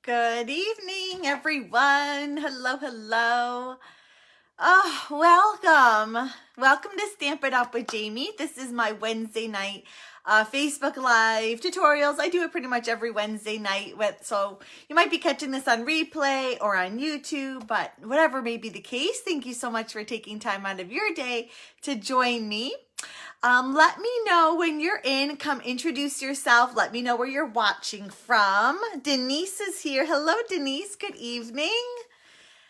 Good evening, everyone. Hello, hello. Oh, welcome. Welcome to Stamp It Up with Jamie. This is my Wednesday night Facebook Live tutorials. I do it pretty much every Wednesday night, so you might be catching this on replay or on YouTube, but whatever may be the case, thank you so much for taking time out of your day to join me. Let me know when you're in. Come introduce yourself. Let me know where you're watching from. Denise is here. Hello, Denise. Good evening.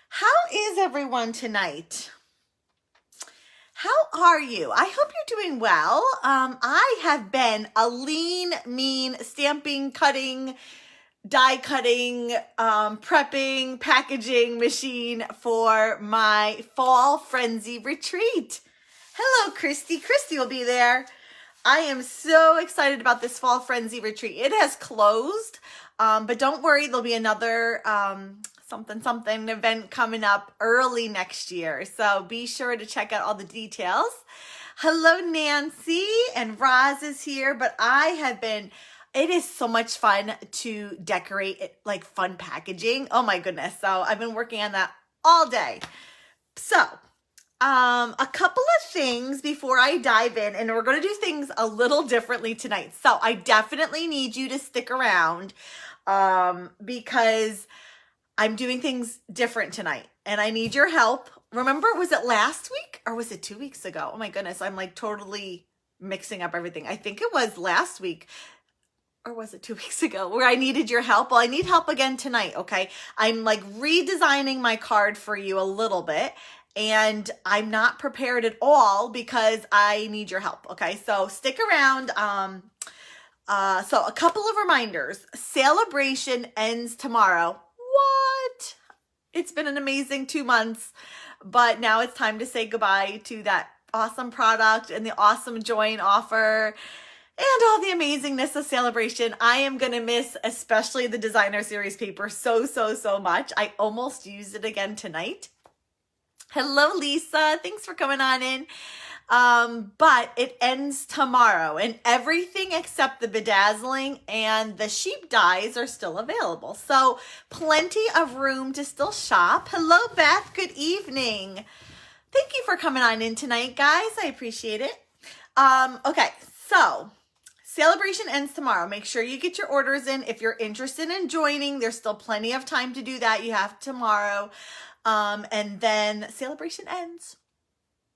How is everyone tonight? How are you? I hope you're doing well. I have been a lean, mean stamping, cutting, die cutting, prepping, packaging machine for my fall frenzy retreat. Hello, Christy. Christy will be there. I am so excited about this fall frenzy retreat. It has closed, but don't worry, there'll be another something event coming up early next year. So be sure to check out all the details. Hello, Nancy, and Roz is here, but it is so much fun to decorate it, like fun packaging. Oh my goodness. So I've been working on that all day. So a couple of things before I dive in, and we're going to do things a little differently tonight. So I definitely need you to stick around because I'm doing things different tonight and I need your help. Remember, was it last week or was it 2 weeks ago? Oh my goodness, I'm like totally mixing up everything. I think it was last week. Or was it 2 weeks ago where I needed your help? Well, I need help again tonight, okay? I'm like redesigning my card for you a little bit. And I'm not prepared at all because I need your help, okay? So stick around. So a couple of reminders. Celebration ends tomorrow. What? It's been an amazing 2 months, but now it's time to say goodbye to that awesome product and the awesome join offer and all the amazingness of Celebration. I am going to miss especially the designer series paper so much. I almost used it again tonight. Hello, Lisa. Thanks for coming on in. But it ends tomorrow and everything except the bedazzling and the sheep dies are still available. So plenty of room to still shop. Hello, Beth. Good evening. Thank you for coming on in tonight, guys. I appreciate it. Okay, so Celebration ends tomorrow. Make sure you get your orders in. If you're interested in joining, there's still plenty of time to do that. You have tomorrow. And then Celebration ends.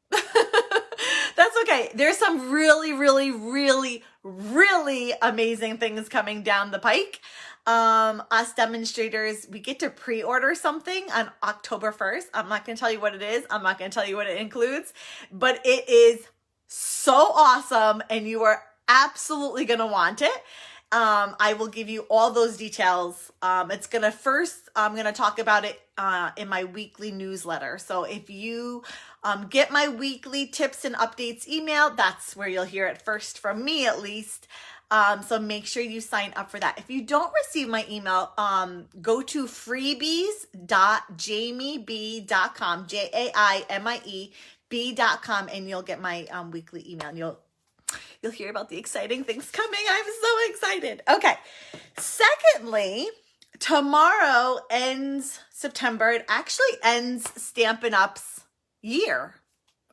That's okay. There's some really amazing things coming down the pike. Us demonstrators, we get to pre-order something on October 1st. I'm not going to tell you what it is. I'm not going to tell you what it includes, but it is so awesome and you are absolutely going to want it. I will give you all those details. I'm going to talk about it in my weekly newsletter. So if you get my weekly tips and updates email, that's where you'll hear it first from me at least. So make sure you sign up for that. If you don't receive my email, go to freebies.jamieb.com, JAIMIEB.com, and you'll get my weekly email. And you'll hear about the exciting things coming. I'm so excited. Okay. Secondly, tomorrow ends September. It actually ends Stampin' Up's year.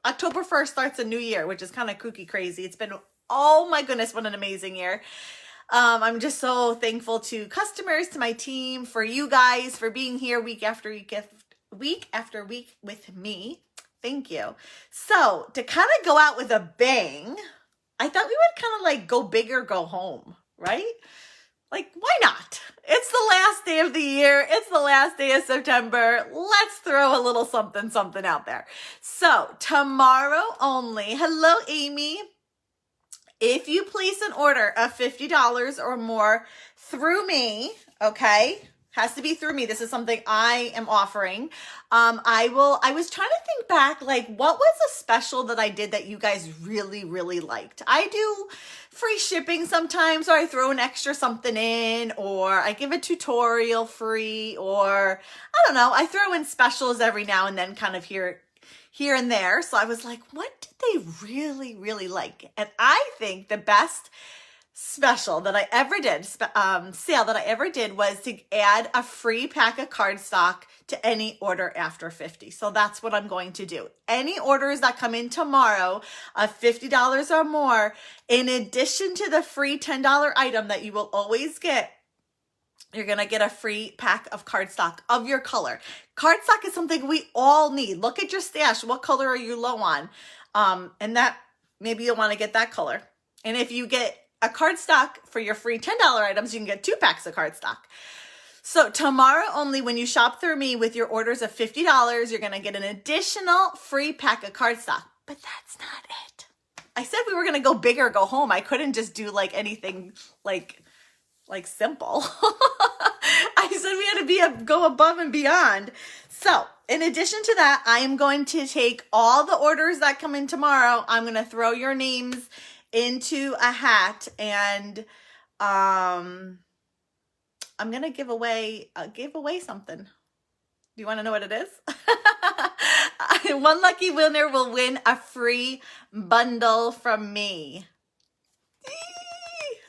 October 1st starts a new year, which is kind of kooky crazy. It's been, oh my goodness, what an amazing year. I'm just so thankful to customers, to my team, for you guys, for being here week after week with me. Thank you. So to kind of go out with a bang, I thought we would kind of like go big or go home, right? Like, why not? It's the last day of the year. It's the last day of September. Let's throw a little something out there. So tomorrow only, hello, Amy. If you place an order of $50 or more through me, okay, has to be through me. This is something I am offering. I was trying to think back, like what was a special that I did that you guys really liked? I do free shipping sometimes, or I throw an extra something in, or I give a tutorial free, or I don't know, I throw in specials every now and then kind of here and there. So I was like, what did they really like? And I think the best special that I ever did, sale that I ever did, was to add a free pack of cardstock to any order after 50. So that's what I'm going to do. Any orders that come in tomorrow of $50 or more, in addition to the free $10 item that you will always get, you're going to get a free pack of cardstock of your color. Cardstock is something we all need. Look at your stash. What color are you low on? And that, maybe you'll want to get that color. And if you get a cardstock for your free $10 items, you can get 2 packs of cardstock. So tomorrow only, when you shop through me with your orders of $50, you're going to get an additional free pack of cardstock. But that's not it. I said we were going to go big or go home. I couldn't just do like anything like simple. I said we had to go above and beyond. So in addition to that, I am going to take all the orders that come in tomorrow. I'm going to throw your names into a hat, and I'm going to give away something. Do you want to know what it is? One lucky winner will win a free bundle from me.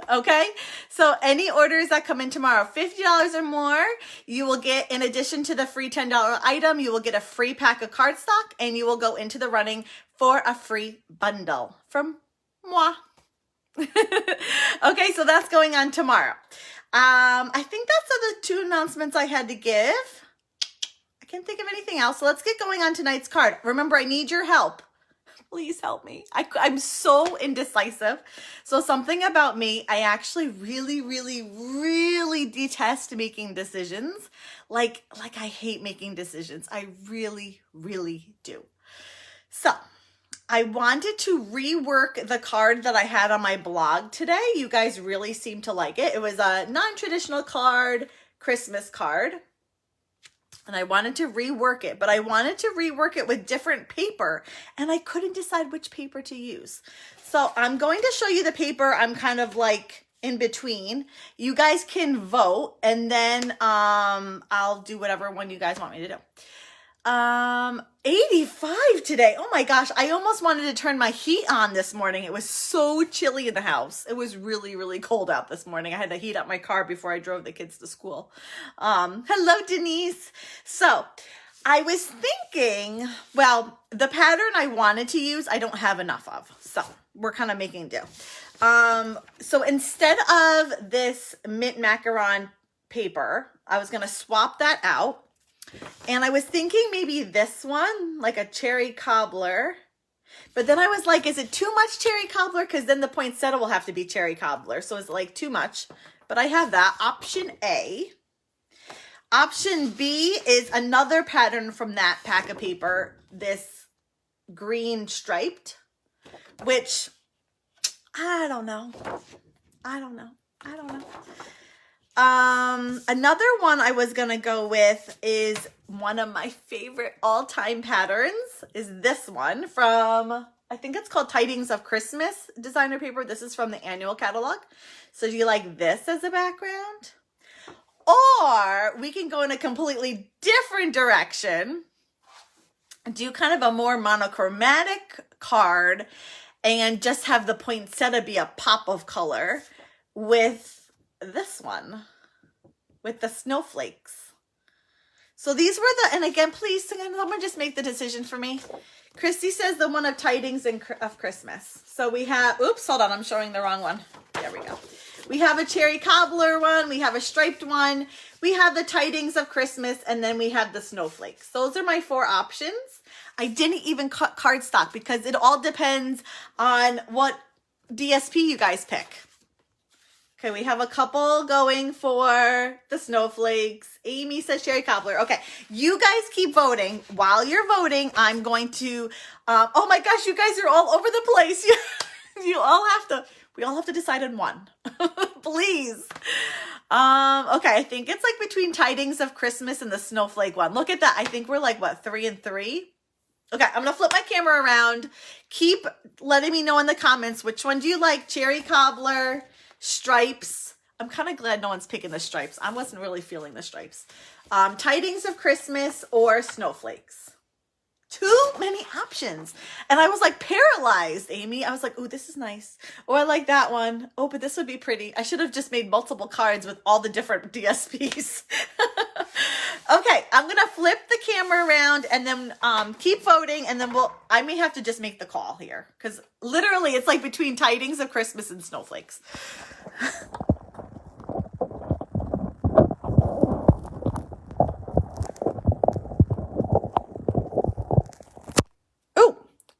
Okay, so any orders that come in tomorrow, $50 or more, you will get, in addition to the free $10 item, you will get a free pack of cardstock, and you will go into the running for a free bundle from moi. Okay, so that's going on tomorrow. I think that's the 2 announcements I had to give. I can't think of anything else. So let's get going on tonight's card. Remember, I need your help. Please help me. I'm so indecisive. So something about me, I actually really, really, really detest making decisions. Like I hate making decisions. I really, really do. So I wanted to rework the card that I had on my blog today. You guys really seem to like it. It was a non-traditional card, Christmas card. And I wanted to rework it, but I wanted to rework it with different paper, and I couldn't decide which paper to use. So I'm going to show you the paper I'm kind of like in between. You guys can vote, and then I'll do whatever one you guys want me to do. 85 today. Oh my gosh. I almost wanted to turn my heat on this morning. It was so chilly in the house. It was really, really cold out this morning. I had to heat up my car before I drove the kids to school. Hello, Denise. So I was thinking, well, the pattern I wanted to use, I don't have enough of. So we're kind of making do. So instead of this mint macaron paper, I was going to swap that out. And I was thinking maybe this one, like a cherry cobbler. But then I was like, is it too much cherry cobbler? Because then the poinsettia will have to be cherry cobbler. So it's like too much. But I have that. Option A. Option B is another pattern from that pack of paper. This green striped, which I don't know. Another one I was going to go with is one of my favorite all-time patterns is this one from, I think it's called Tidings of Christmas designer paper. This is from the annual catalog. So do you like this as a background? Or we can go in a completely different direction, do kind of a more monochromatic card and just have the poinsettia be a pop of color with this one with the snowflakes. So these were the, and again, please, someone just make the decision for me. Christy says the one of Tidings of Christmas. So we have, oops, hold on, I'm showing the wrong one. There we go. We have a cherry cobbler one. We have a striped one. We have the Tidings of Christmas, and then we have the snowflakes. Those are my 4 options. I didn't even cut cardstock because it all depends on what DSP you guys pick. Okay, we have a couple going for the snowflakes. Amy says cherry cobbler. Okay, you guys keep voting. While you're voting, I'm going to, oh my gosh, you guys are all over the place. We all have to decide on one. Please. Okay, I think it's like between Tidings of Christmas and the snowflake one. Look at that. I think we're like, what, 3 and 3? Okay, I'm going to flip my camera around. Keep letting me know in the comments, which one do you like? Cherry cobbler, stripes. I'm kind of glad no one's picking the stripes. I wasn't really feeling the stripes. Tidings of Christmas or snowflakes. Too many options. And I was like paralyzed, Amy. I was like, oh, this is nice. Oh, I like that one. Oh, but this would be pretty. I should have just made multiple cards with all the different DSPs. Okay, I'm going to flip the camera around and then keep voting. And then I may have to just make the call here. Because literally it's like between tidings of Christmas and snowflakes.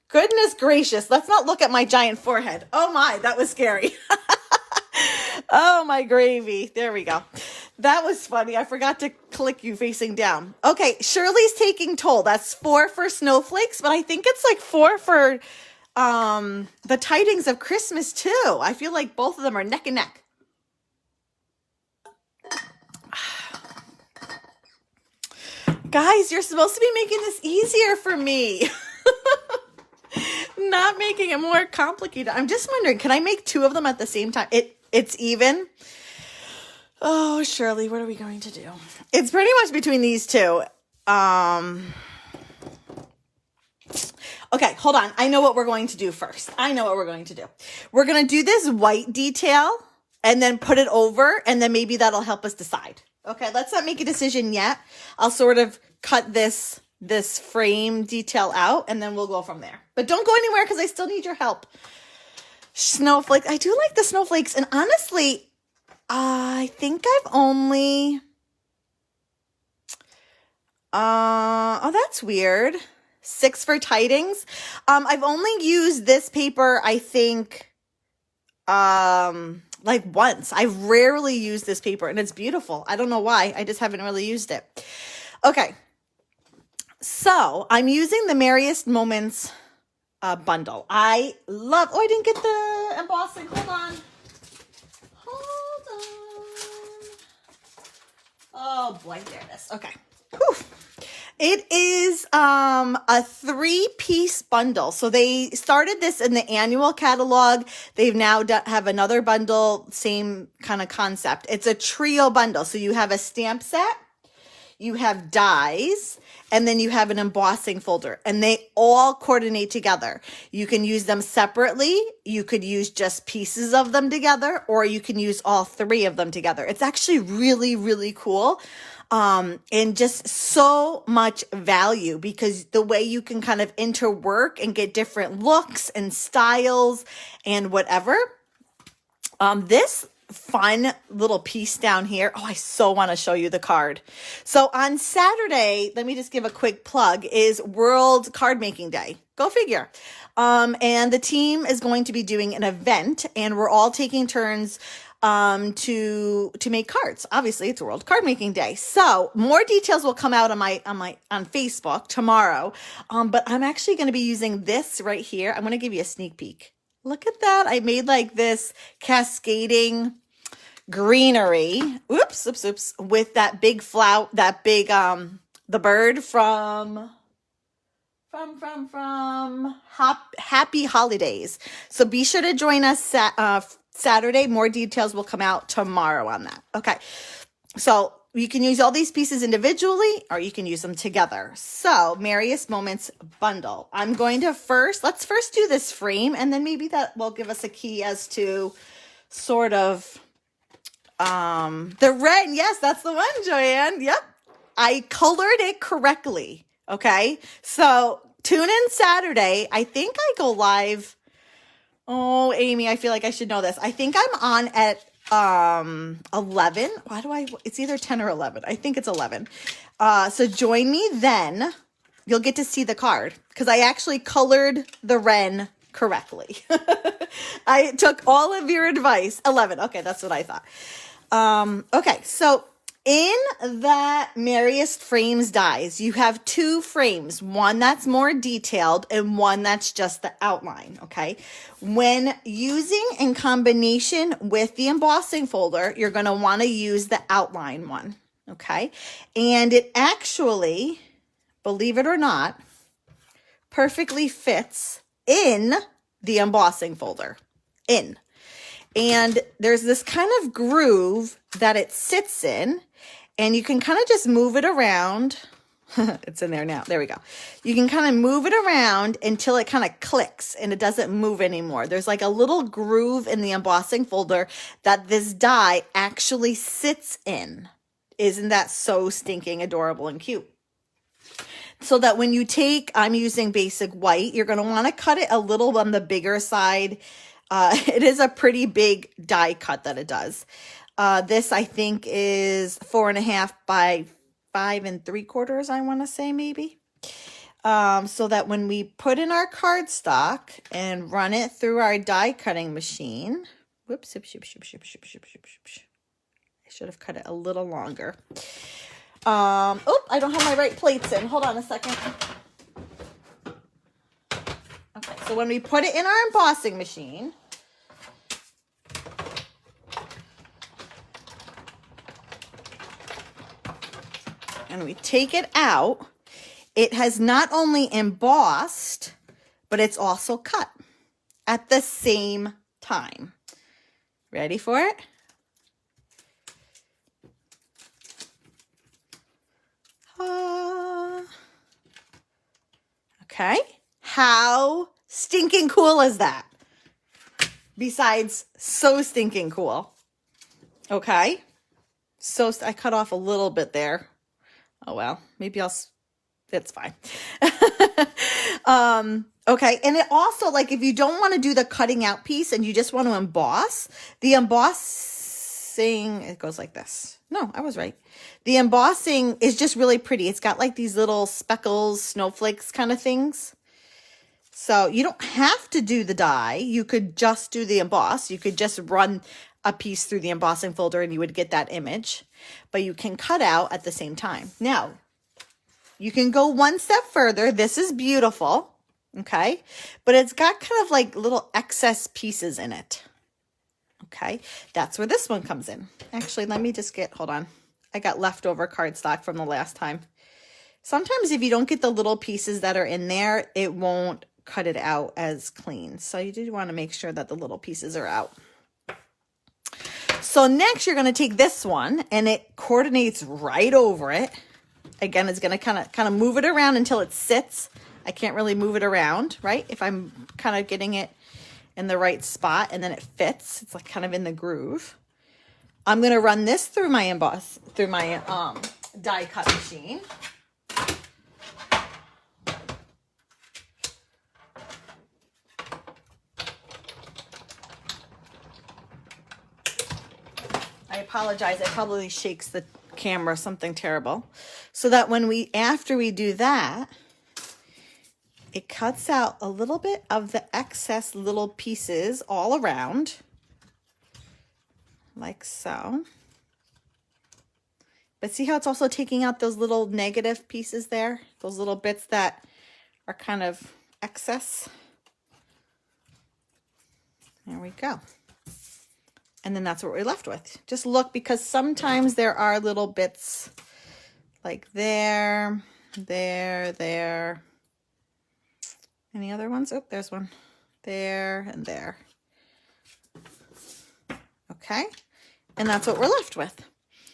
Goodness gracious. Let's not look at my giant forehead. Oh my, that was scary. Oh my gravy. There we go. That was funny. I forgot to click you facing down. Okay, Shirley's taking toll. That's 4 for snowflakes, but I think it's like 4 for the tidings of Christmas too. I feel like both of them are neck and neck. Guys, you're supposed to be making this easier for me. Not making it more complicated. I'm just wondering, can I make 2 of them at the same time? It's even. Oh, Shirley, what are we going to do? It's pretty much between these 2. Okay, hold on. I know what we're going to do first. We're going to do this white detail and then put it over, and then maybe that'll help us decide. Okay, let's not make a decision yet. I'll sort of cut this frame detail out, and then we'll go from there. But don't go anywhere because I still need your help. Snowflakes. I do like the snowflakes. And honestly, I think I've only... oh, that's weird. 6 for tidings. I've only used this paper, I think, like once. I rarely use this paper, and it's beautiful. I don't know why. I just haven't really used it. Okay. So I'm using the Merriest Moments Bundle. I love, I didn't get the embossing. Hold on. Oh boy, there it is. Okay. Whew. It is a 3-piece bundle. So they started this in the annual catalog. They've now have another bundle, same kind of concept. It's a trio bundle. So you have a stamp set, you have dies, and then you have an embossing folder, and they all coordinate together. You can use them separately. You could use just pieces of them together, or you can use all 3 of them together. It's actually really, really cool. And just so much value because the way you can kind of interwork and get different looks and styles and whatever. This fun little piece down here. Oh, I so want to show you the card. So on Saturday, let me just give a quick plug, is World Card Making Day. Go figure. And the team is going to be doing an event, and we're all taking turns to make cards. Obviously, it's World Card Making Day. So more details will come out on Facebook tomorrow. But I'm actually going to be using this right here. I'm going to give you a sneak peek. Look at that. I made like this cascading greenery. Oops. With that big flower, that big, the bird from Happy Holidays. So be sure to join us Saturday. More details will come out tomorrow on that. Okay. So you can use all these pieces individually, or you can use them together. So Merriest Moments Bundle. I'm going to let's first do this frame, and then maybe that will give us a key as to sort of the red. Yes, that's the one, Joanne. Yep. I colored it correctly. Okay. So tune in Saturday. I think I go live. Oh, Amy, I feel like I should know this. I think I'm on at 11. It's either 10 or 11. I think it's 11. So join me then. You'll get to see the card because I actually colored the wren correctly. I took all of your advice. 11. Okay, that's what I thought. Okay, so in the Merriest Frames dies, you have 2 frames, one that's more detailed and one that's just the outline, okay? When using in combination with the embossing folder, you're going to want to use the outline one, okay? And it actually, believe it or not, perfectly fits in the embossing folder, in. And there's this kind of groove that it sits in, and you can kind of just move it around It's in there now. There we go. You can kind of move it around until it kind of clicks and it doesn't move anymore. There's like a little groove in the embossing folder that this die actually sits in. Isn't that so stinking adorable and cute? So that when you take, I'm using basic white, you're going to want to cut it a little on the bigger side. It is a pretty big die cut that it does. This I think is 4.5 by 5 3/4, I want to say maybe. So that when we put in our cardstock and run it through our die cutting machine, whoops, I should have cut it a little longer. Oh, I don't have my right plates in. Hold on a second. Okay, so when we put it in our embossing machine, and we take it out, it has not only embossed, but it's also cut at the same time. Ready for it? Okay. How stinking cool is that? Besides, so stinking cool. Okay. So I cut off a little bit there. Oh, well, maybe it's fine. Okay. And it also, like, if you don't want to do the cutting out piece and you just want to emboss, the embossing, it goes like this. No, I was right. The embossing is just really pretty. It's got like these little speckles, snowflakes kind of things. So you don't have to do the die. You could just do the emboss. You could just run a piece through the embossing folder and you would get that image. But you can cut out at the same time. Now, you can go one step further. This is beautiful. Okay. But it's got kind of like little excess pieces in it. Okay. That's where this one comes in. Actually, let me just hold on. I got leftover cardstock from the last time. Sometimes if you don't get the little pieces that are in there, it won't cut it out as clean. So you do want to make sure that the little pieces are out. So next you're going to take this one and it coordinates right over it. Again, it's going to kind of move it around until it sits. I can't really move it around, right? If I'm kind of getting it in the right spot and then it fits, it's like kind of in the groove. I'm going to run this through my die cut machine. I apologize. It probably shakes the camera, something terrible. So that after we do that, it cuts out a little bit of the excess little pieces all around. Like so. But see how it's also taking out those little negative pieces there? Those little bits that are kind of excess. There we go. And then that's what we're left with. Just look, because sometimes there are little bits like there. Any other ones? Oh, there's one. There and there. Okay. And that's what we're left with.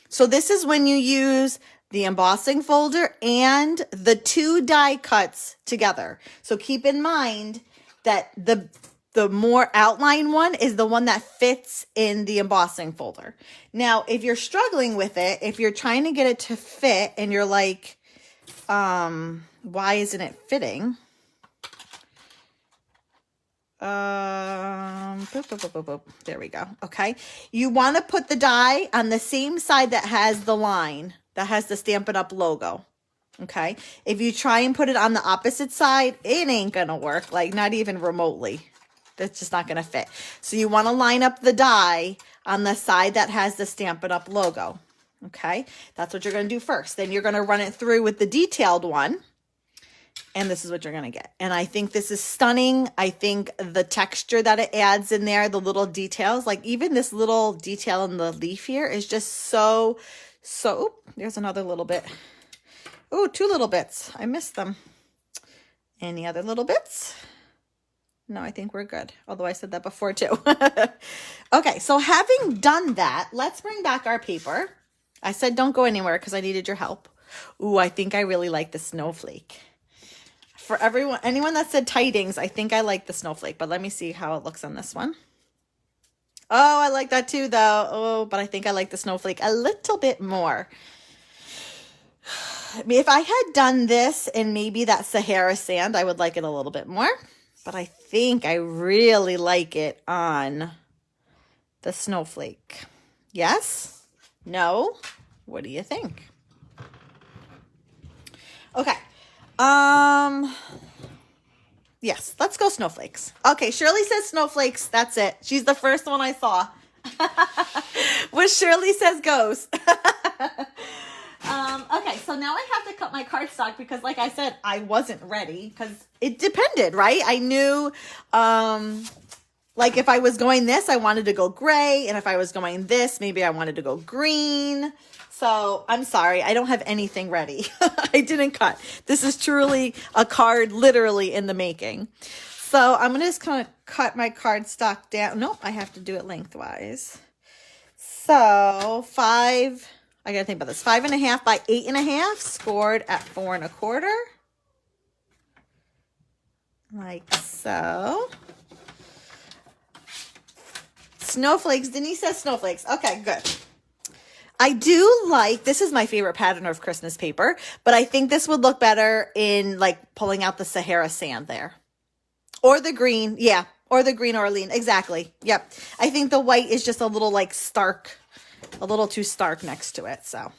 So this is when you use the embossing folder and the two die cuts together. So keep in mind that the more outline one is the one that fits in the embossing folder. Now, if you're struggling with it, if you're trying to get it to fit and you're like, why isn't it fitting? There we go. Okay. You want to put the die on the same side that has the line, that has the Stampin' Up! Logo. Okay. If you try and put it on the opposite side, it ain't going to work. Like, not even remotely. That's just not going to fit. So you want to line up the die on the side that has the Stampin' Up! Logo. Okay. That's what you're going to do first. Then you're going to run it through with the detailed one. And this is what you're going to get. And I think this is stunning. I think the texture that it adds in there, the little details, like even this little detail in the leaf here is just so, there's another little bit. Oh, 2 little bits. I missed them. Any other little bits? No, I think we're good. Although I said that before too. Okay, so having done that, let's bring back our paper. I said don't go anywhere because I needed your help. Ooh, I think I really like the snowflake. For anyone that said tidings, I think I like the snowflake, but let me see how it looks on this one. Oh, I like that too, though. Oh, but I think I like the snowflake a little bit more. If I had done this and maybe that Sahara sand, I would like it a little bit more. But I think I really like it on the snowflake. Yes? No? What do you think? Okay. Yes, let's go snowflakes. Okay, Shirley says snowflakes. That's it. She's the first one I saw. What Shirley says goes. Okay, so now I have to cut my cardstock because, like I said, I wasn't ready because it depended, right? I knew, like if I was going this, I wanted to go gray, and if I was going this, maybe I wanted to go green. So I'm sorry, I don't have anything ready. I didn't cut. This is truly a card literally in the making. So I'm gonna just kind of cut my cardstock down. Nope, I have to do it lengthwise. So I gotta think about this. 5.5 by 8.5, scored at 4 1/4. Like so. Snowflakes. Denise says snowflakes. Okay, good. I do like, this is my favorite pattern of Christmas paper, but I think this would look better in like pulling out the Sahara sand there. Or the green. Yeah. Or the green Orlean. Exactly. Yep. I think the white is just a little like stark, a little too stark next to it. So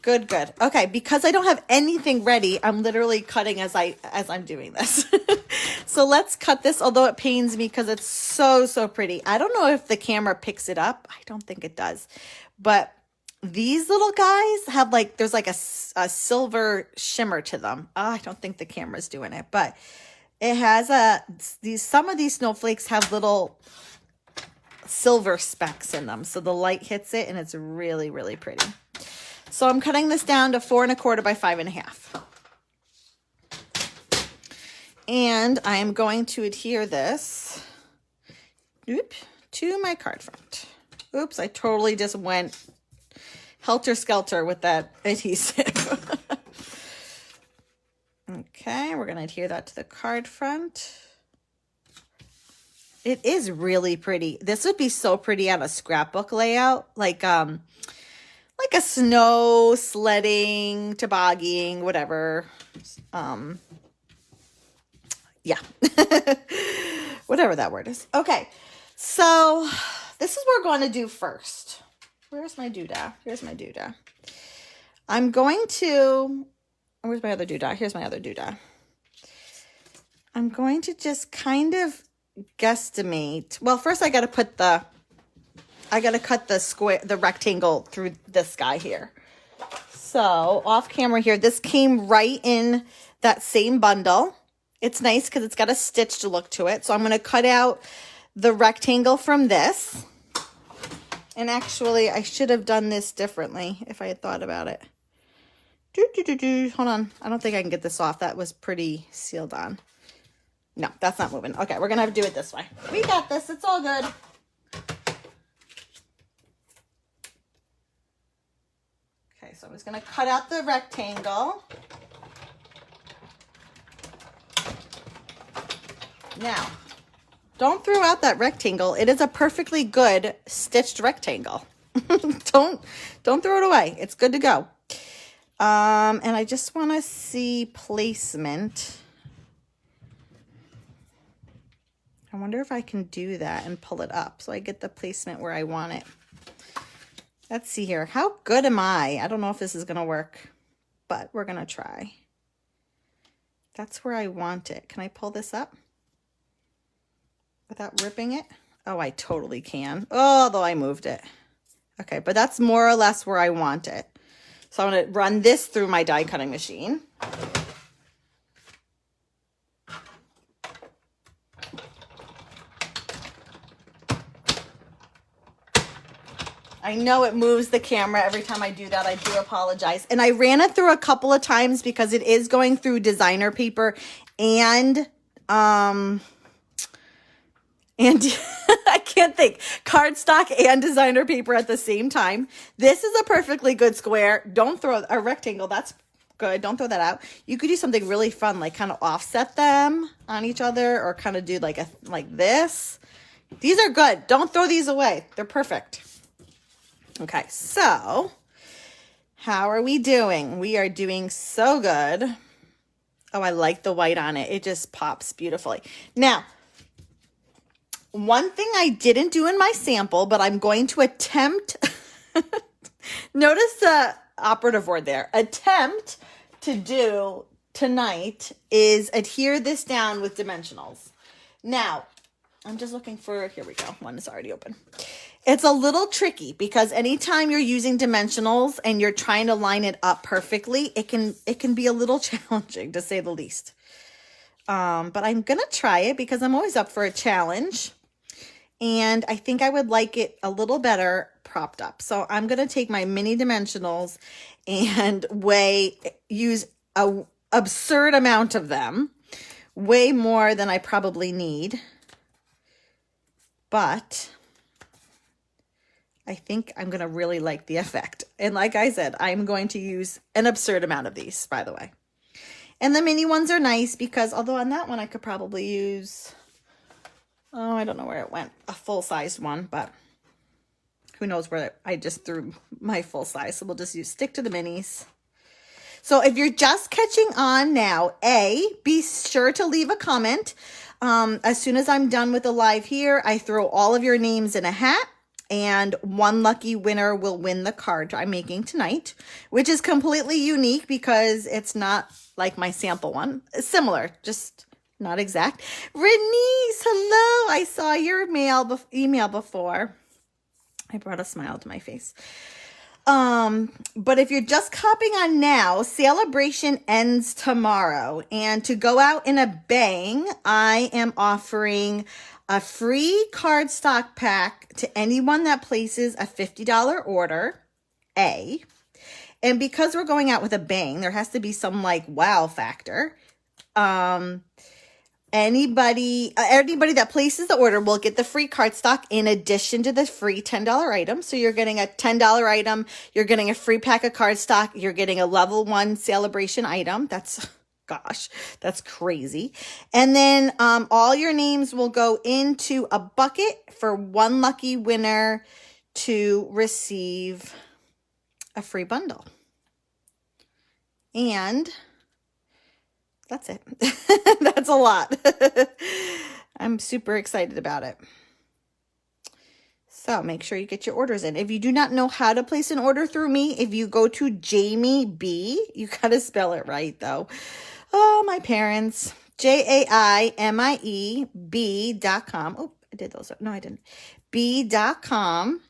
good, good. Okay. Because I don't have anything ready, I'm literally cutting as I'm doing this. So let's cut this, although it pains me because it's so, so pretty. I don't know if the camera picks it up. I don't think it does. But these little guys have like, there's like a silver shimmer to them. Oh, I don't think the camera's doing it, but it has some of these snowflakes have little silver specks in them. So the light hits it and it's really, really pretty. So I'm cutting this down to 4 1/4 by 5.5. And I'm going to adhere this to my card front. Oops, I totally just went helter-skelter with that adhesive. Okay, we're going to adhere that to the card front. It is really pretty. This would be so pretty on a scrapbook layout, like a snow sledding, tobogganing, whatever. Yeah, whatever that word is. Okay, so this is what we're going to do first. Where's my doodah? Here's my doodah. I'm going to, where's my other doodah? Here's my other doodah. I'm going to just kind of guesstimate. Well, first I got to cut the square, the rectangle through this guy here. So off camera here, this came right in that same bundle. It's nice because it's got a stitched look to it. So I'm going to cut out the rectangle from this. And actually, I should have done this differently if I had thought about it. Hold on. I don't think I can get this off. That was pretty sealed on. No, that's not moving. Okay, we're going to have to do it this way. We got this. It's all good. Okay, so I'm just going to cut out the rectangle. Now, don't throw out that rectangle. It is a perfectly good stitched rectangle. Don't throw it away. It's good to go. And I just want to see placement. I wonder if I can do that and pull it up so I get the placement where I want it. Let's see here. How good am I? I don't know if this is going to work, but we're going to try. That's where I want it. Can I pull this up without ripping it? Oh, I totally can. Although I moved it. Okay, but that's more or less where I want it. So I'm going to run this through my die cutting machine. I know it moves the camera every time I do that. I do apologize. And I ran it through a couple of times because it is going through designer paper and I can't think. Cardstock and designer paper at the same time. This is a perfectly good square. Don't throw a rectangle. That's good. Don't throw that out. You could do something really fun, like kind of offset them on each other, or kind of do like this. These are good. Don't throw these away. They're perfect. Okay, so how are we doing? We are doing so good. Oh, I like the white on it. It just pops beautifully. Now, one thing I didn't do in my sample, but I'm going to attempt, notice the operative word there, attempt to do tonight is adhere this down with dimensionals. Now, I'm just looking for, here we go, one is already open. It's a little tricky because anytime you're using dimensionals and you're trying to line it up perfectly, it can be a little challenging, to say the least. But I'm going to try it because I'm always up for a challenge. And I think I would like it a little better propped up. So I'm going to take my mini dimensionals and use an absurd amount of them, way more than I probably need. But I think I'm going to really like the effect. And like I said, I'm going to use an absurd amount of these, by the way. And the mini ones are nice because, although on that one I could probably use, oh, I don't know where it went, a full-sized one, but who knows where I just threw my full size. So we'll just stick to the minis. So if you're just catching on now, be sure to leave a comment. As soon as I'm done with the live here, I throw all of your names in a hat. And one lucky winner will win the card I'm making tonight, which is completely unique because it's not like my sample one. It's similar, just not exact. Renice, hello. I saw your email before. I brought a smile to my face. But if you're just copping on now, celebration ends tomorrow. And to go out in a bang, I am offering a free cardstock pack to anyone that places a $50 order, And because we're going out with a bang, there has to be some like wow factor. Anybody that places the order will get the free cardstock in addition to the free $10 item. So you're getting a $10 item, you're getting a free pack of cardstock, you're getting a level 1 celebration item. Gosh, that's crazy. And then all your names will go into a bucket for one lucky winner to receive a free bundle. And that's it. That's a lot. I'm super excited about it. So make sure you get your orders in. If you do not know how to place an order through me, if you go to Jamie B, you got to spell it right though. Oh, my parents. JAIMIEB.com. Oh, I did those. No, I didn't. B.com.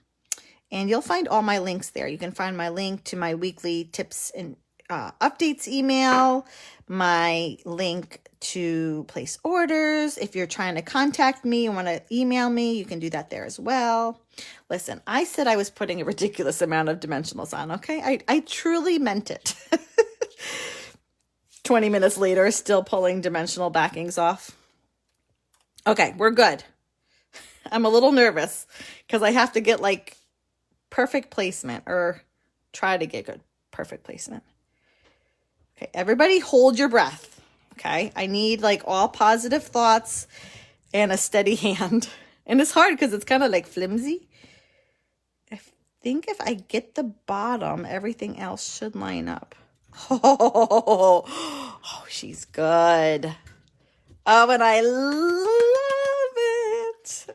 And you'll find all my links there. You can find my link to my weekly tips and updates email, my link to place orders. If you're trying to contact me and want to email me, you can do that there as well. Listen, I said I was putting a ridiculous amount of dimensionals on, okay? I truly meant it. 20 minutes later, still pulling dimensional backings off. Okay, we're good. I'm a little nervous because I have to get like perfect placement, or try to get good perfect placement. Okay, everybody hold your breath. Okay, I need like all positive thoughts and a steady hand. And it's hard because it's kind of like flimsy. I think if I get the bottom, everything else should line up. Oh, she's good. Oh, and I love it.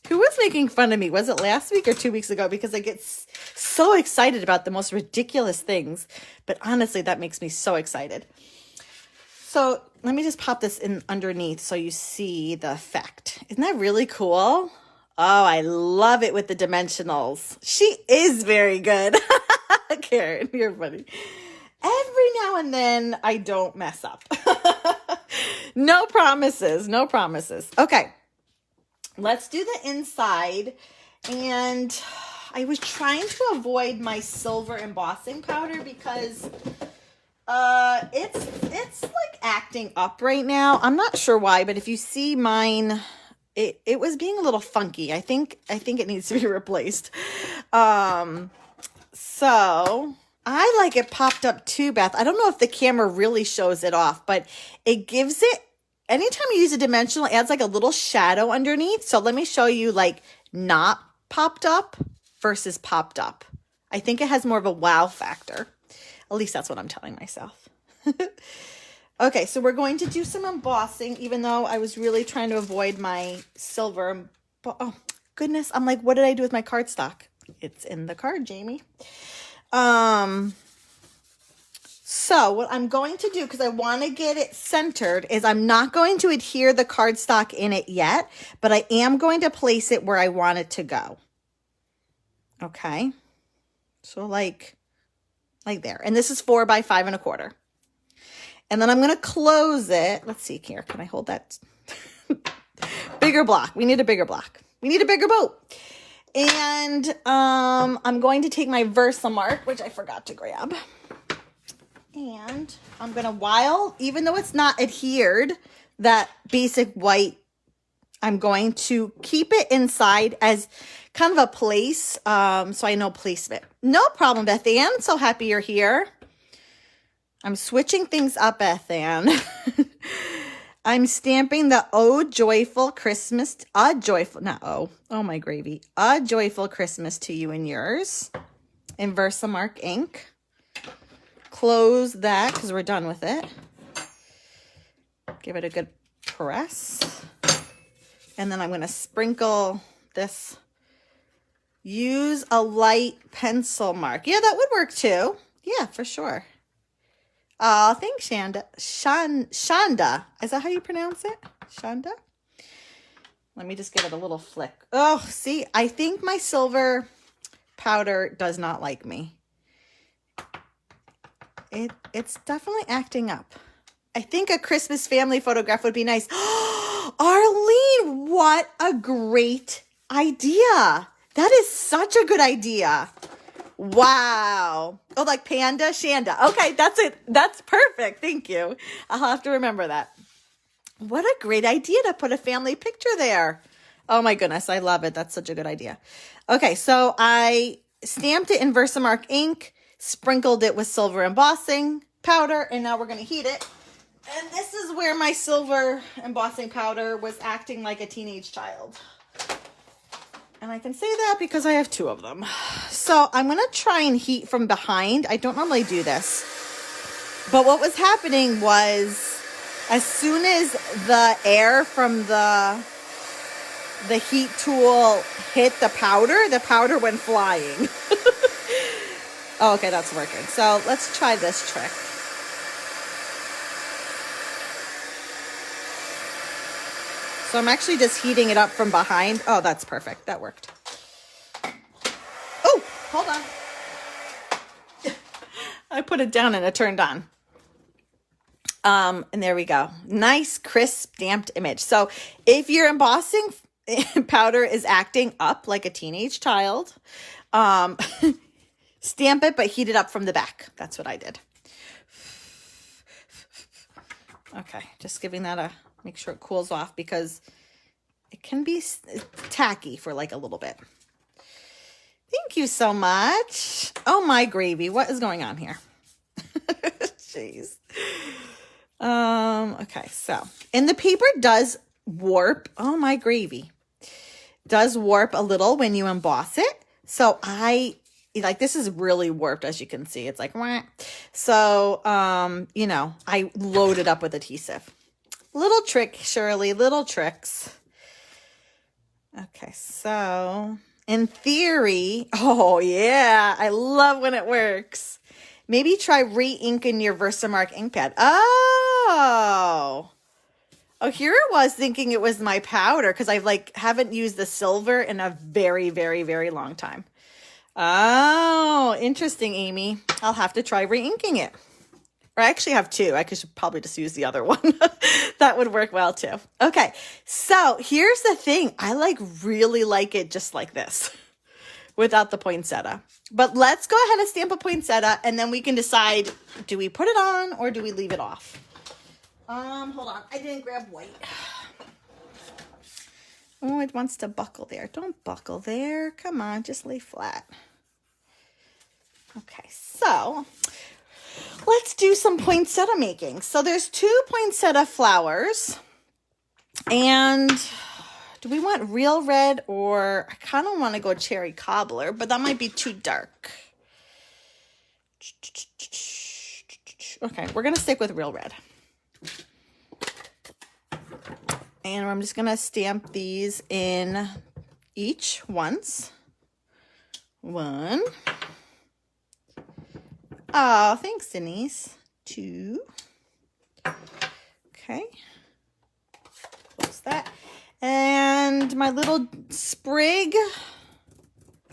Who was making fun of me? Was it last week or 2 weeks ago? Because I get so excited about the most ridiculous things. But honestly, that makes me so excited. So let me just pop this in underneath so you see the effect. Isn't that really cool? Oh, I love it with the dimensionals. She is very good. Karen, you're funny. Every now and then I don't mess up. No promises, no promises. Okay, let's do the inside. And I was trying to avoid my silver embossing powder because it's like acting up right now. I'm not sure why, but if you see mine, it was being a little funky. I think it needs to be replaced. So I like it popped up too, Beth. I don't know if the camera really shows it off, but it gives it, anytime you use a dimensional, it adds like a little shadow underneath. So let me show you like not popped up versus popped up. I think it has more of a wow factor. At least that's what I'm telling myself. Okay, so we're going to do some embossing, even though I was really trying to avoid my silver. Oh, goodness. I'm like, what did I do with my cardstock? It's in the card, Jamie. So what I'm going to do, because I want to get it centered, is I'm not going to adhere the cardstock in it yet, but I am going to place it where I want it to go. Okay. So like there. And this is 4 by 5 1/4. And then I'm going to close it. Let's see here. Can I hold that? Bigger block. We need a bigger block. We need a bigger boat. And I'm going to take my Versamark, which I forgot to grab. And I'm going to, even though it's not adhered, that basic white, I'm going to keep it inside as kind of a place, so I know placement. No problem, Beth Ann. So happy you're here. I'm switching things up, Beth Ann. I'm stamping the Oh Joyful Christmas, oh my gravy, A Joyful Christmas to you and yours in Versamark ink. Close that because we're done with it. Give it a good press. And then I'm going to sprinkle this. Use a light pencil mark. Yeah, that would work too. Yeah, for sure. Oh, thanks, Shanda. Shanda. Is that how you pronounce it? Shanda? Let me just give it a little flick. Oh, see, I think my silver powder does not like me. It's definitely acting up. I think a Christmas family photograph would be nice. Arlene, what a great idea. That is such a good idea. Wow. Oh, like Panda, Shanda. Okay, that's it. That's perfect. Thank you. I'll have to remember that. What a great idea to put a family picture there. Oh my goodness, I love it. That's such a good idea. Okay, so I stamped it in Versamark ink, sprinkled it with silver embossing powder, and now we're going to heat it. And this is where my silver embossing powder was acting like a teenage child. And I can say that because I have 2 of them. So I'm going to try and heat from behind. I don't normally do this. But what was happening was as soon as the air from the heat tool hit the powder went flying. Oh, okay, that's working. So let's try this trick. So I'm actually just heating it up from behind. Oh, that's perfect. That worked. Oh, hold on. I put it down and it turned on. And there we go. Nice, crisp, stamped image. So if your embossing powder is acting up like a teenage child, stamp it, but heat it up from the back. That's what I did. Okay, just giving that a... Make sure it cools off because it can be tacky for like a little bit. Thank you so much. Oh my gravy. What is going on here? Jeez. Okay, so, and the paper does warp. Oh my gravy. Does warp a little when you emboss it. So this is really warped, as you can see. It's like, wah. So, I load it up with adhesive. Little trick, Shirley, little tricks. Okay, so in theory, oh yeah, I love when it works. Maybe try re-inking your Versamark ink pad. Oh, here it was thinking it was my powder because I haven't used the silver in a very, very, very long time. Oh, interesting, Amy. I'll have to try re-inking it. Or I actually have 2. I should probably just use the other one. That would work well too. Okay, so here's the thing. I really like it just like this without the poinsettia. But let's go ahead and stamp a poinsettia and then we can decide, do we put it on or do we leave it off? Hold on. I didn't grab white. Oh, it wants to buckle there. Don't buckle there. Come on, just lay flat. Okay, so let's do some poinsettia making. So there's 2 poinsettia flowers. And do we want real red, or I kind of want to go cherry cobbler, but that might be too dark. Okay, we're going to stick with real red. And I'm just going to stamp these in each once. 1. Oh, thanks, Denise. 2. Okay. Close that. And my little sprig.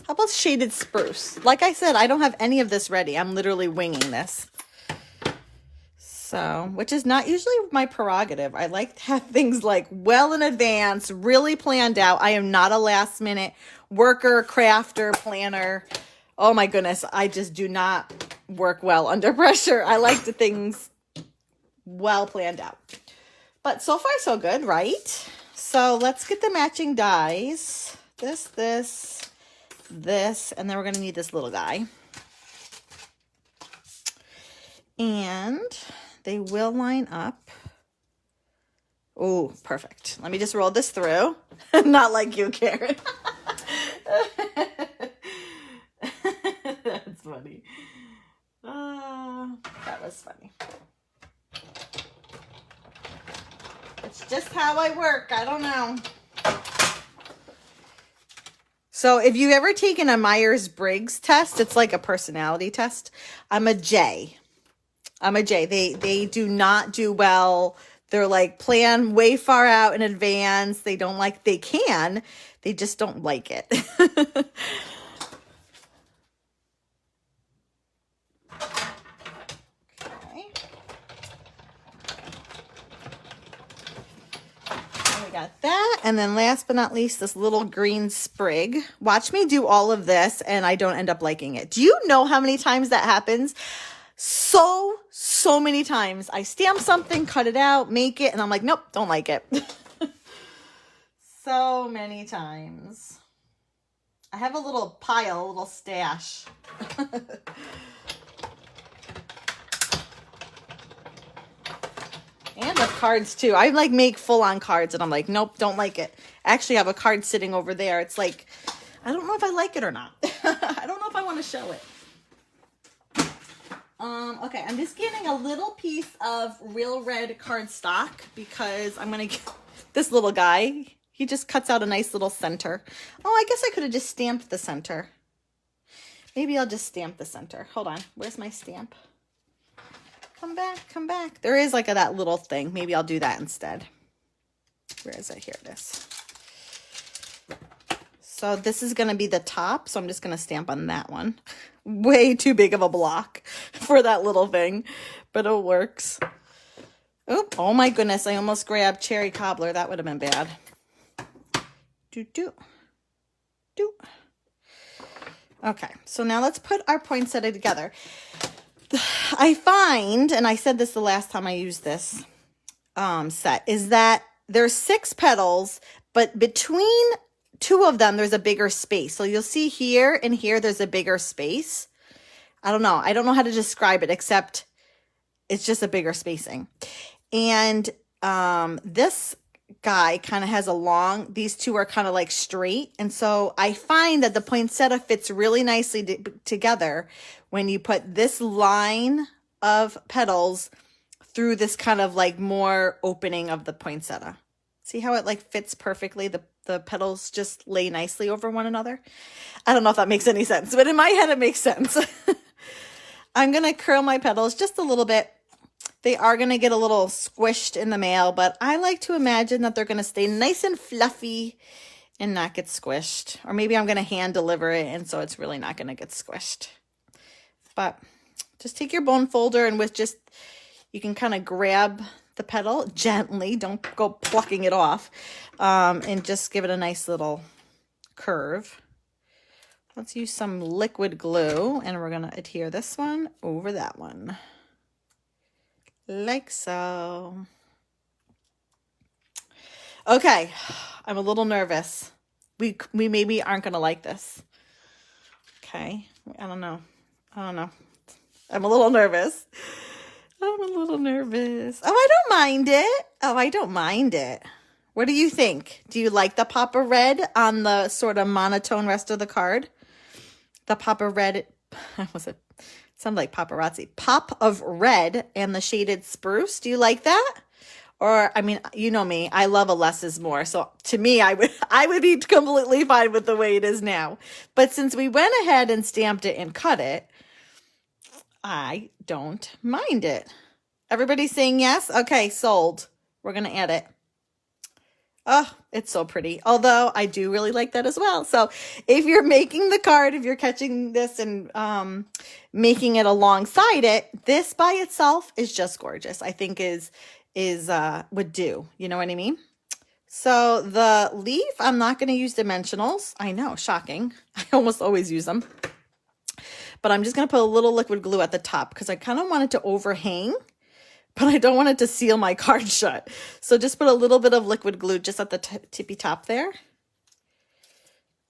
How about shaded spruce? Like I said, I don't have any of this ready. I'm literally winging this. So, which is not usually my prerogative. I like to have things like well in advance, really planned out. I am not a last minute worker, crafter, planner. Oh my goodness, I just do not work well under pressure. I like the things well planned out. But so far so good, right? So let's get the matching dies. This, and then we're going to need this little guy. And they will line up. Oh, perfect. Let me just roll this through. Not like you, Karen. That's funny. That was funny. It's just how I work. I don't know. So if you've ever taken a Myers-Briggs test, it's like a personality test. I'm a J. They do not do well. They're like plan way far out in advance. They don't like, they can, they just don't like it. Okay. And we got that. And then last but not least, this little green sprig. Watch me do all of this and I don't end up liking it. Do you know how many times that happens? So many times I stamp something, cut it out, make it, and I'm like, nope, don't like it. So many times. I have a little pile, a little stash. And of cards too. I like make full-on cards and I'm like, nope, don't like it. I actually have a card sitting over there. It's like, I don't know if I like it or not. I don't know if I want to show it. Okay, I'm just getting a little piece of real red cardstock because I'm going to get this little guy. He just cuts out a nice little center. Oh, I guess I could have just stamped the center. Maybe I'll just stamp the center. Hold on. Where's my stamp? Come back, come back. There is like that little thing. Maybe I'll do that instead. Where is it? Here it is. So this is going to be the top. So I'm just going to stamp on that one. Way too big of a block for that little thing, but it works. Oop, oh my goodness. I almost grabbed cherry cobbler. That would have been bad. Do. Okay, so now let's put our poinsettia together. I find, and I said this the last time I used this set, is that there's 6 petals, but between 2 of them, there's a bigger space. So you'll see here and here, there's a bigger space. I don't know. I don't know how to describe it, except it's just a bigger spacing. And this guy kind of has a long, these 2 are kind of like straight. And so I find that the poinsettia fits really nicely together when you put this line of petals through this kind of like more opening of the poinsettia. See how it like fits perfectly? The petals just lay nicely over one another. I don't know if that makes any sense, but in my head it makes sense. I'm going to curl my petals just a little bit. They are going to get a little squished in the mail, but I like to imagine that they're going to stay nice and fluffy and not get squished. Or maybe I'm going to hand deliver it, and so it's really not going to get squished. But just take your bone folder and with just, you can kind of grab the petal gently. Don't go plucking it off. And just give it a nice little curve. Let's use some liquid glue, and we're going to adhere this one over that one. Like so. Okay, I'm a little nervous. We maybe aren't gonna like this. Okay, I don't know. I'm a little nervous. I'm a little nervous. Oh, I don't mind it. Oh, I don't mind it. What do you think? Do you like the pop of red on the sort of monotone rest of the card? The pop of red, was it? Sounded like paparazzi. Pop of red and the shaded spruce. Do you like that? Or, I mean, you know me, I love a less is more. So to me, I would be completely fine with the way it is now. But since we went ahead and stamped it and cut it, I don't mind it. Everybody's saying yes? Okay, sold. We're going to add it. Oh, it's so pretty. Although I do really like that as well. So if you're making the card, if you're catching this and making it alongside it, this by itself is just gorgeous. I think would do. You know what I mean? So the leaf, I'm not going to use dimensionals. I know, shocking. I almost always use them. But I'm just going to put a little liquid glue at the top because I kind of want it to overhang, but I don't want it to seal my card shut. So just put a little bit of liquid glue just at the tippy top there.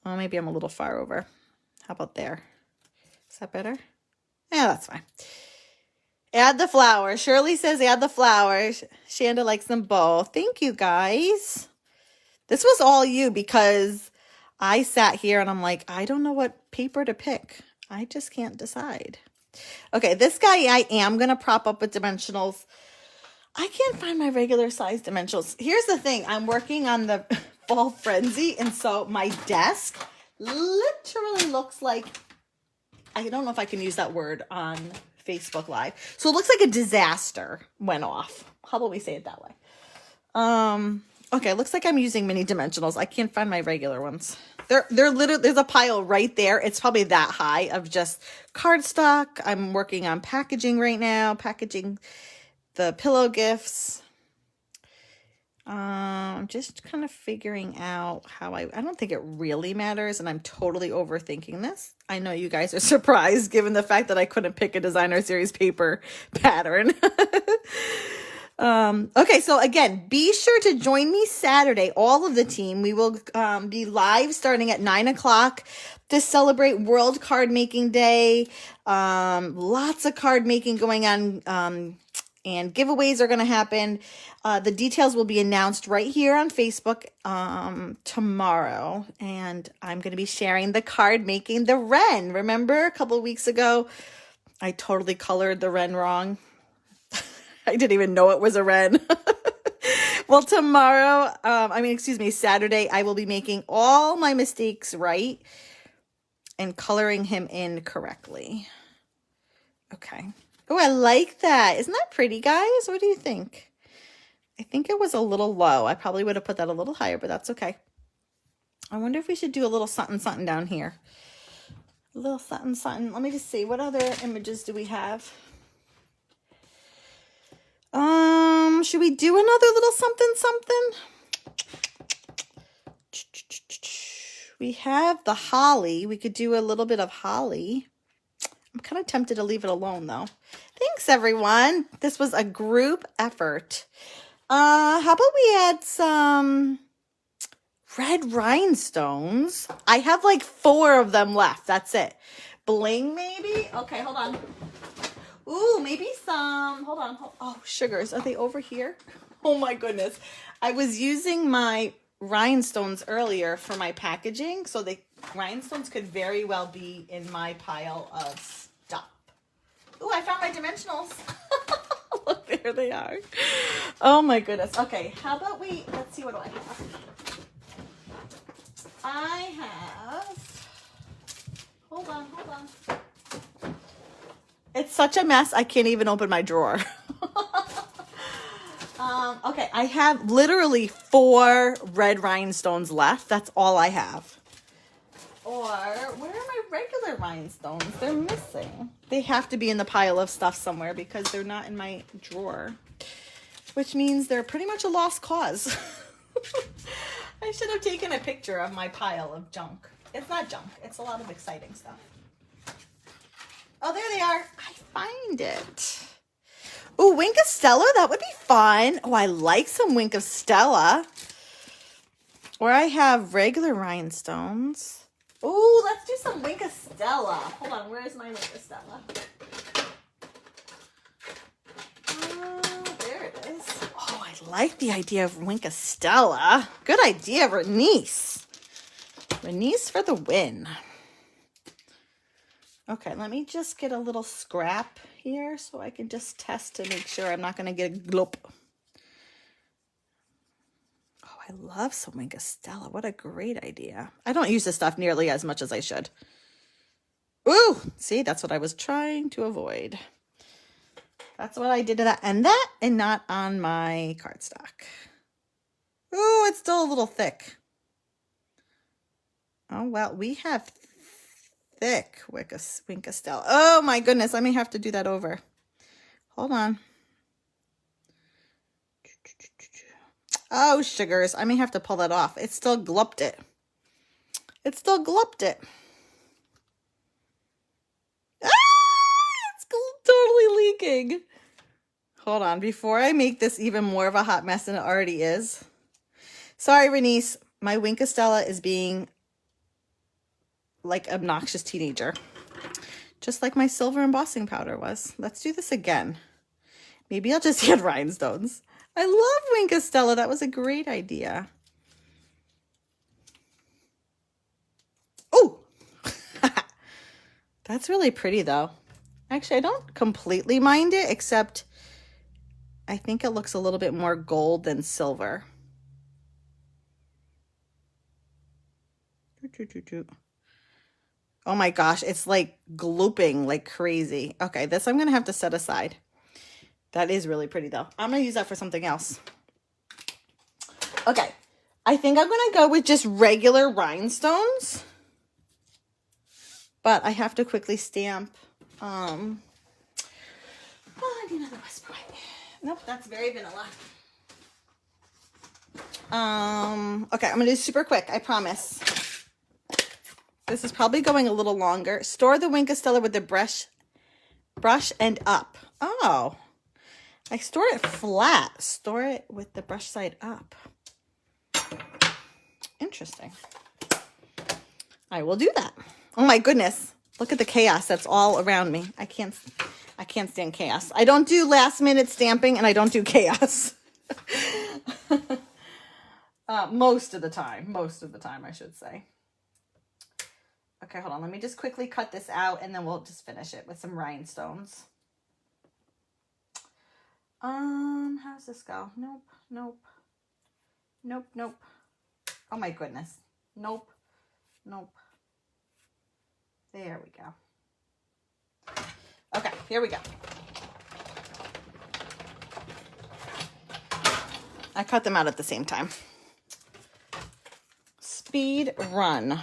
Oh, maybe I'm a little far over. How about there? Is that better? Yeah, that's fine. Add the flowers. Shirley says add the flowers. Shanda likes them both. Thank you, guys. This was all you because I sat here and I'm like, I don't know what paper to pick. I just can't decide. Okay, this guy I am going to prop up with dimensionals. I can't find my regular size dimensionals. Here's the thing. I'm working on the fall frenzy, and so my desk literally looks like, I don't know if I can use that word on Facebook Live. So it looks like a disaster went off. How about we say it that way? Okay, it looks like I'm using mini dimensionals. I can't find my regular ones. They're literally, there's a pile right there. It's probably that high of just cardstock. I'm working on packaging right now, packaging the pillow gifts. I'm just kind of figuring out how I don't think it really matters, and I'm totally overthinking this. I know you guys are surprised given the fact that I couldn't pick a designer series paper pattern. Okay, so again, be sure to join me Saturday, all of the team. We will be live starting at 9 o'clock to celebrate World Card Making Day. Lots of card making going on, and giveaways are going to happen. The details will be announced right here on Facebook tomorrow, and I'm going to be sharing the card making the wren. Remember a couple of weeks ago, I totally colored the wren wrong. I didn't even know it was a wren. Well, Saturday, I will be making all my mistakes right and coloring him in correctly. Okay. Oh, I like that. Isn't that pretty, guys? What do you think? I think it was a little low. I probably would have put that a little higher, but that's okay. I wonder if we should do a little something, something down here. A little something, something. Let me just see. What other images do we have? Should we do another little something, something? We have the holly. We could do a little bit of holly. I'm kind of tempted to leave it alone, though. Thanks, everyone. This was a group effort. How about we add some red rhinestones? I have like 4 of them left. That's it. Bling, maybe? Okay, hold on. Ooh, maybe some, hold on. Oh, sugars. Are they over here? Oh my goodness. I was using my rhinestones earlier for my packaging, so the rhinestones could very well be in my pile of stuff. Ooh, I found my dimensionals. Look, there they are. Oh my goodness. Okay, how about let's see, what do I have? I have, hold on. It's such a mess, I can't even open my drawer. Okay, I have literally 4 red rhinestones left. That's all I have. Or, where are my regular rhinestones? They're missing. They have to be in the pile of stuff somewhere because they're not in my drawer. Which means they're pretty much a lost cause. I should have taken a picture of my pile of junk. It's not junk. It's a lot of exciting stuff. Oh, there they are. I find it. Ooh, Wink of Stella. That would be fun. Oh, I like some Wink of Stella. Or I have regular rhinestones. Ooh, let's do some Winkostella. Hold on, where's my Winkostella? There it is. Oh, I like the idea of Winkostella. Good idea, Renice. Renice for the win. Okay, let me just get a little scrap here so I can just test to make sure I'm not going to get a glop. Oh, I love some Winkostella. What a great idea. I don't use this stuff nearly as much as I should. Ooh, see, that's what I was trying to avoid. That's what I did to that and not on my cardstock. Ooh, it's still a little thick. Oh, well, we have thick Winkostella. Oh my goodness, I may have to do that over. Hold on. Oh, sugars, I may have to pull that off. It still glupped it. It still glupped it. Ah, it's totally leaking. Hold on, before I make this even more of a hot mess than it already is. Sorry, Renice, my Winkostella is being like obnoxious teenager, just like my silver embossing powder was. Let's do this again. Maybe I'll just add rhinestones. I love Winkostella. That was a great idea. Oh, that's really pretty though. Actually, I don't completely mind it, except I think it looks a little bit more gold than silver. Oh my gosh, it's like glooping like crazy. Okay, this I'm going to have to set aside. That is really pretty though. I'm going to use that for something else. Okay, I think I'm going to go with just regular rhinestones. But I have to quickly stamp. Oh, I need another whisper wipe. Nope, that's very vanilla. Okay, I'm going to do super quick, I promise. This is probably going a little longer. Store the Winkostella with the brush end up. Oh, I store it flat. Store it with the brush side up. Interesting. I will do that. Oh my goodness. Look at the chaos that's all around me. I can't stand chaos. I don't do last minute stamping and I don't do chaos. Most of the time, I should say. Okay, hold on. Let me just quickly cut this out and then we'll just finish it with some rhinestones. How's this go? Nope, nope. Nope, nope. Oh my goodness. Nope, nope. There we go. Okay, here we go. I cut them out at the same time. Speed run.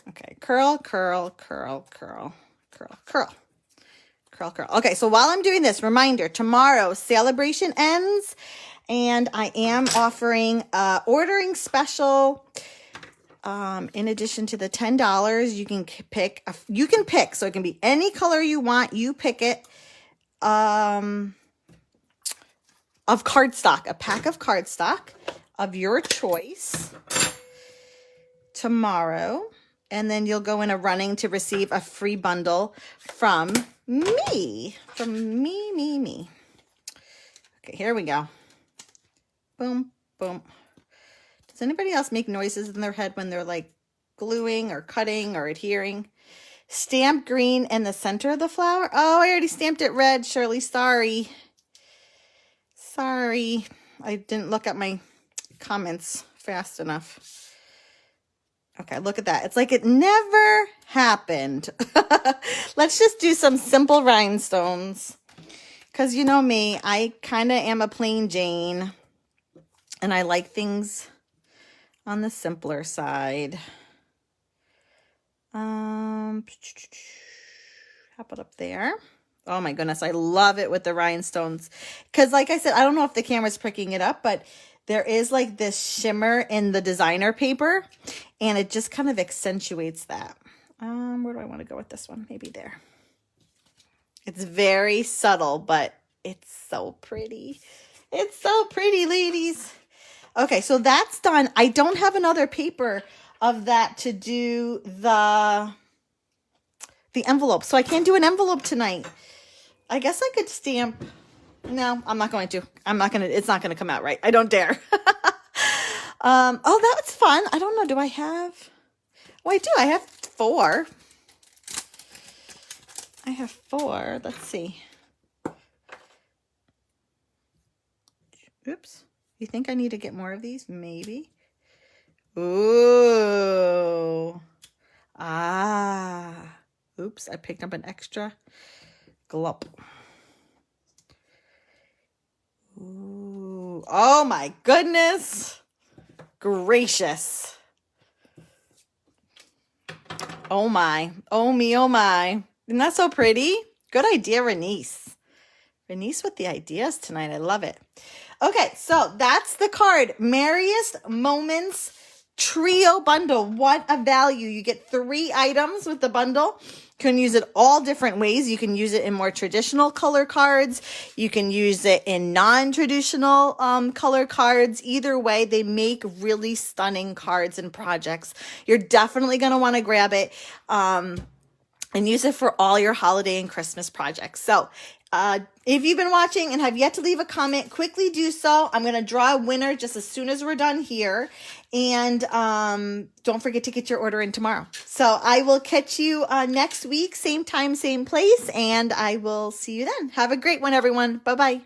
Okay, curl, curl, curl, curl, curl, curl, curl, curl. Okay, so while I'm doing this, reminder, tomorrow celebration ends and I am offering ordering special. In addition to the $10, you can pick, so it can be any color you want. You pick it, of cardstock, a pack of cardstock of your choice tomorrow. And then you'll go in a running to receive a free bundle from me. Me. Okay, here we go. Boom, boom. Does anybody else make noises in their head when they're like gluing or cutting or adhering? Stamp green in the center of the flower. Oh, I already stamped it red, Shirley. Sorry. Sorry. I didn't look at my comments fast enough. Okay, look at that. It's like it never happened. Let's just do some simple rhinestones. Because you know me, I kind of am a plain Jane. And I like things on the simpler side. How about up there? Oh my goodness, I love it with the rhinestones. Because like I said, I don't know if the camera's picking it up, but there is like this shimmer in the designer paper. And it just kind of accentuates that. Where do I want to go with this one? Maybe there. It's very subtle, but it's so pretty. It's so pretty, ladies. Okay, so that's done. I don't have another paper of that to do the envelope, so I can't do an envelope tonight. I guess I could stamp. No, I'm not going to. It's not going to come out right. I don't dare. Oh, that's fun. I don't know. Do I have? Oh, I do. I have 4. I have 4. Let's see. Oops. You think I need to get more of these? Maybe. Ooh. Ah. Oops. I picked up an extra glop. Ooh. Oh my goodness gracious. Oh my. Oh me, oh my. Isn't that so pretty? Good idea, Renice. Renice with the ideas tonight. I love it. Okay, so that's the card. Merriest Moments Trio Bundle. What a value. You get 3 items with the bundle. You can use it all different ways. You can use it in more traditional color cards. You can use it in non-traditional color cards. Either way, they make really stunning cards and projects. You're definitely going to want to grab it and use it for all your holiday and Christmas projects. So if you've been watching and have yet to leave a comment, quickly do so. I'm going to draw a winner just as soon as we're done here. And don't forget to get your order in tomorrow. So I will catch you next week, same time, same place, and I will see you then. Have a great one, everyone. Bye-bye.